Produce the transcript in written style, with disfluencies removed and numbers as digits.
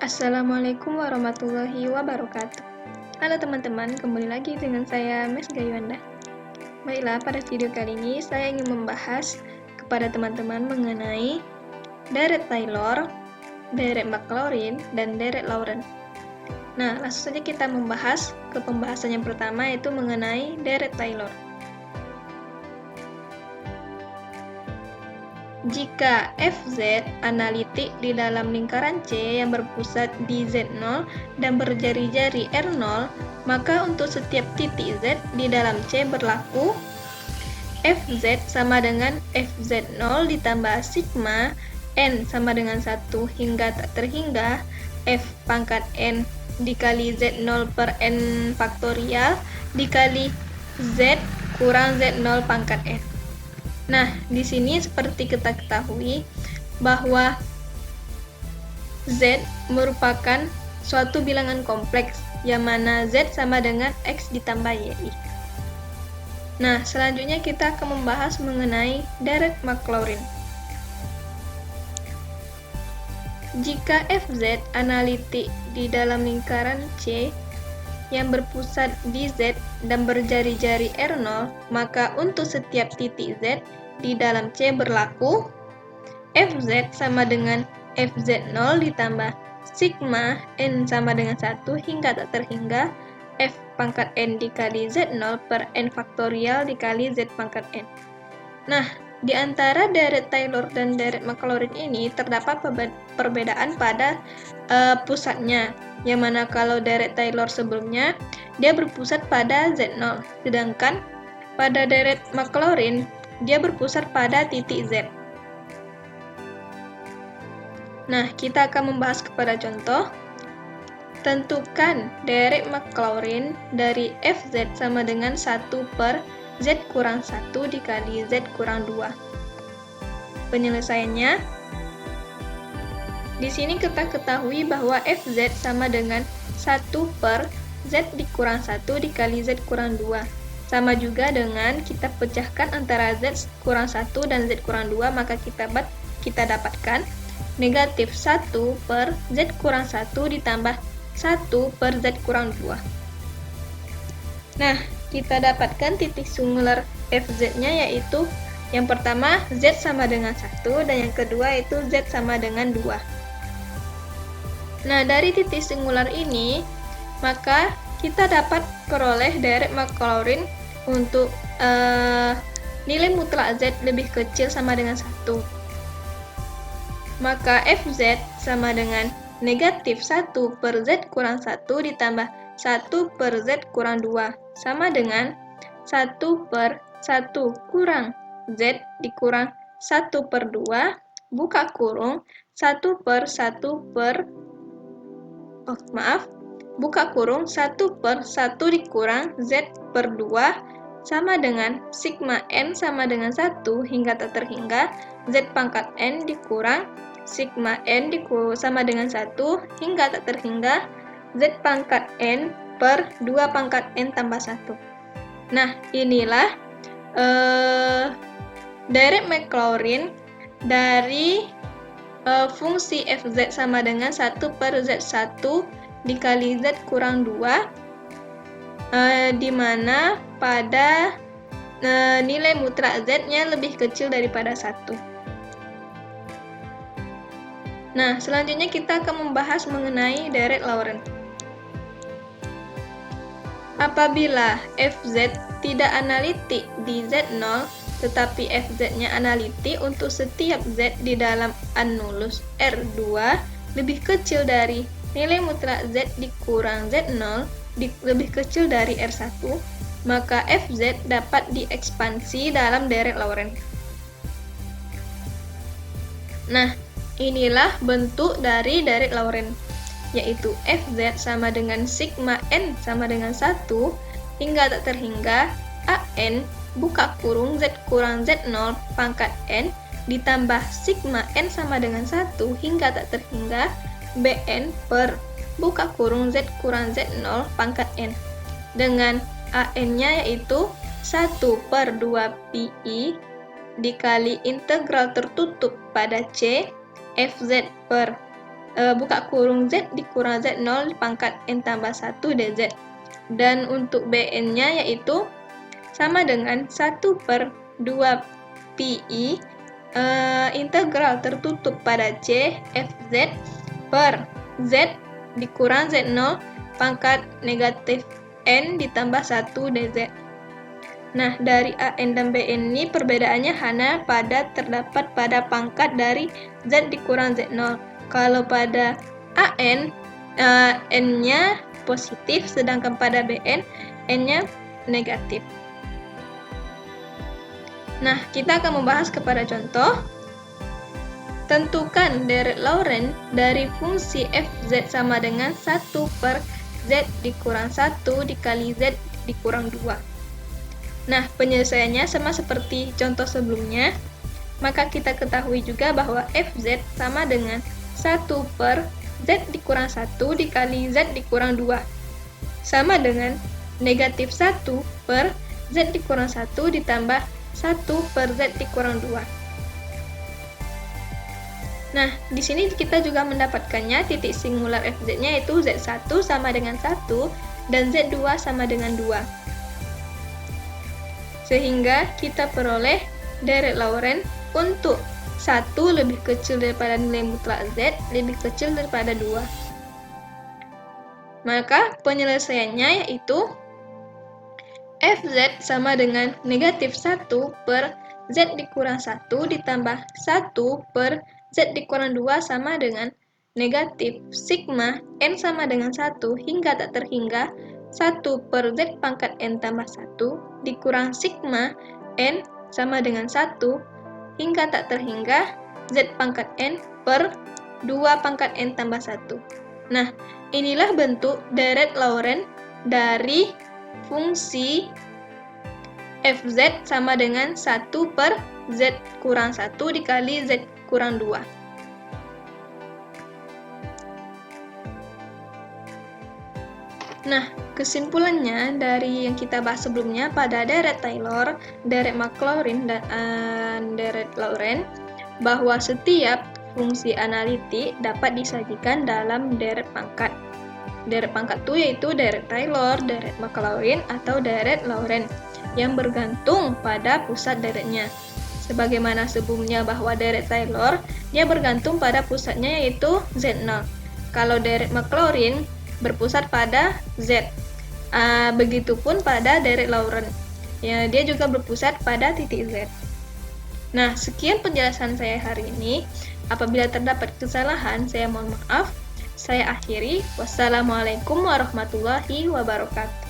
Assalamualaikum warahmatullahi wabarakatuh. Halo teman-teman, kembali lagi dengan saya Mes Gayuanda. Baiklah, pada video kali ini saya ingin membahas kepada teman-teman mengenai deret Taylor, deret Maclaurin, dan deret Laurent. Nah, langsung saja kita membahas ke pembahasan yang pertama, yaitu mengenai deret Taylor. Jika Fz analitik di dalam lingkaran C yang berpusat di Z0 dan berjari-jari R0, maka untuk setiap titik Z di dalam C berlaku Fz sama dengan Fz0 ditambah sigma N sama dengan 1 hingga tak terhingga F pangkat N dikali Z0 per N faktorial dikali Z kurang Z0 pangkat N. Nah, di sini seperti kita ketahui bahwa Z merupakan suatu bilangan kompleks yang mana Z sama dengan X ditambah Y. Nah, selanjutnya kita akan membahas mengenai deret Maclaurin. Jika Fz analitik di dalam lingkaran C yang berpusat di Z dan berjari-jari R0, maka untuk setiap titik Z di dalam C berlaku Fz sama dengan Fz0 ditambah sigma N sama dengan 1 hingga tak terhingga F pangkat N dikali Z0 per N faktorial dikali Z pangkat N. Nah, di antara deret Taylor dan deret Maclaurin ini terdapat perbedaan pada pusatnya, yang mana kalau deret Taylor sebelumnya dia berpusat pada Z0, sedangkan pada deret Maclaurin dia berpusat pada titik Z. Nah, kita akan membahas kepada contoh. Tentukan deret Maclaurin dari Fz sama dengan 1 per Z kurang 1 dikali Z kurang 2. Penyelesaiannya, di sini kita ketahui bahwa Fz sama dengan 1 per Z dikurang 1 dikali Z kurang 2. Sama juga dengan kita pecahkan antara Z kurang 1 dan Z kurang 2, maka kita dapatkan negatif 1 per Z kurang 1 ditambah 1 per Z kurang 2. Nah, kita dapatkan titik singular Fz-nya yaitu yang pertama Z sama dengan 1 dan yang kedua itu Z sama dengan 2. Nah, dari titik singular ini maka kita dapat peroleh deret Maclaurin untuk nilai mutlak Z lebih kecil sama dengan 1. Maka Fz sama dengan negatif 1 per Z kurang 1 ditambah 1 per Z kurang 2 sama dengan 1 per 1 kurang Z dikurang 1 per 2 buka kurung 1 per 1 per buka kurung 1 per 1 dikurang Z per 2 sama dengan sigma N sama dengan 1 hingga tak terhingga Z pangkat N dikurang sigma N sama dengan 1 hingga tak terhingga Z pangkat N per 2 pangkat N tambah 1. Nah, inilah deret Maclaurin dari fungsi Fz sama dengan 1 per Z1 dikali Z kurang 2 di mana pada nilai mutlak Z-nya lebih kecil daripada 1. Nah, selanjutnya kita akan membahas mengenai deret Laurent. Apabila Fz tidak analitik di Z0, tetapi Fz-nya analitik untuk setiap Z di dalam annulus R2 lebih kecil dari nilai mutlak Z dikurang Z0 lebih kecil dari R1, maka Fz dapat diekspansi dalam deret Laurent. Nah, inilah bentuk dari deret Laurent, yaitu Fz sama dengan sigma N sama dengan 1 hingga tak terhingga An buka kurung Z kurang Z0 pangkat N ditambah sigma N sama dengan 1 hingga tak terhingga Bn per buka kurung Z kurang Z0 pangkat N dengan An-nya yaitu 1 per 2 Pi dikali integral tertutup pada C Fz per buka kurung Z dikurang Z0 pangkat N tambah 1 dz. Dan untuk Bn-nya yaitu sama dengan 1/2 pi integral tertutup pada C Fz per Z dikurang Z0 pangkat negatif N ditambah 1 dz. Nah, dari AN dan BN ini perbedaannya hanya terdapat pada pangkat dari Z dikurang Z0. Kalau pada AN, N-nya positif, sedangkan pada BN, N-nya negatif. Nah, kita akan membahas kepada contoh. Tentukan deret Laurent dari fungsi Fz sama dengan 1/Z dikurang 1 dikali Z dikurang 2. Nah, penyelesaiannya sama seperti contoh sebelumnya. Maka kita ketahui juga bahwa Fz sama dengan 1/Z dikurang 1 dikali Z dikurang 2. Sama dengan negatif 1/Z dikurang 1 ditambah 1/Z dikurang 2. Nah, di sini kita juga mendapatkannya titik singular Fz-nya yaitu Z1 sama dengan 1 dan Z2 sama dengan 2. Sehingga kita peroleh deret Laurent untuk 1 lebih kecil daripada nilai mutlak Z lebih kecil daripada 2. Maka penyelesaiannya yaitu Fz sama dengan negatif 1/Z dikurang 1 ditambah 1/Z dikurang 2 sama dengan negatif sigma N sama dengan 1 hingga tak terhingga 1/Z pangkat N tambah 1 dikurang sigma N sama dengan 1 hingga tak terhingga Z pangkat N per 2 pangkat N tambah 1. Nah, inilah bentuk deret Laurent dari fungsi Fz sama dengan 1/Z kurang 1 dikali Z kurang 2. Nah, kesimpulannya dari yang kita bahas sebelumnya pada deret Taylor, deret Maclaurin, dan deret Laurent, bahwa setiap fungsi analitik dapat disajikan dalam deret pangkat. Deret pangkat itu yaitu deret Taylor, deret Maclaurin, atau deret Laurent yang bergantung pada pusat deretnya. Sebagaimana sebelumnya bahwa deret Taylor dia bergantung pada pusatnya yaitu Z0. Kalau deret Maclaurin berpusat pada Z. Begitupun pada deret Laurent. Ya, dia juga berpusat pada titik Z. Nah, sekian penjelasan saya hari ini. Apabila terdapat kesalahan, saya mohon maaf. Saya akhiri. Wassalamualaikum warahmatullahi wabarakatuh.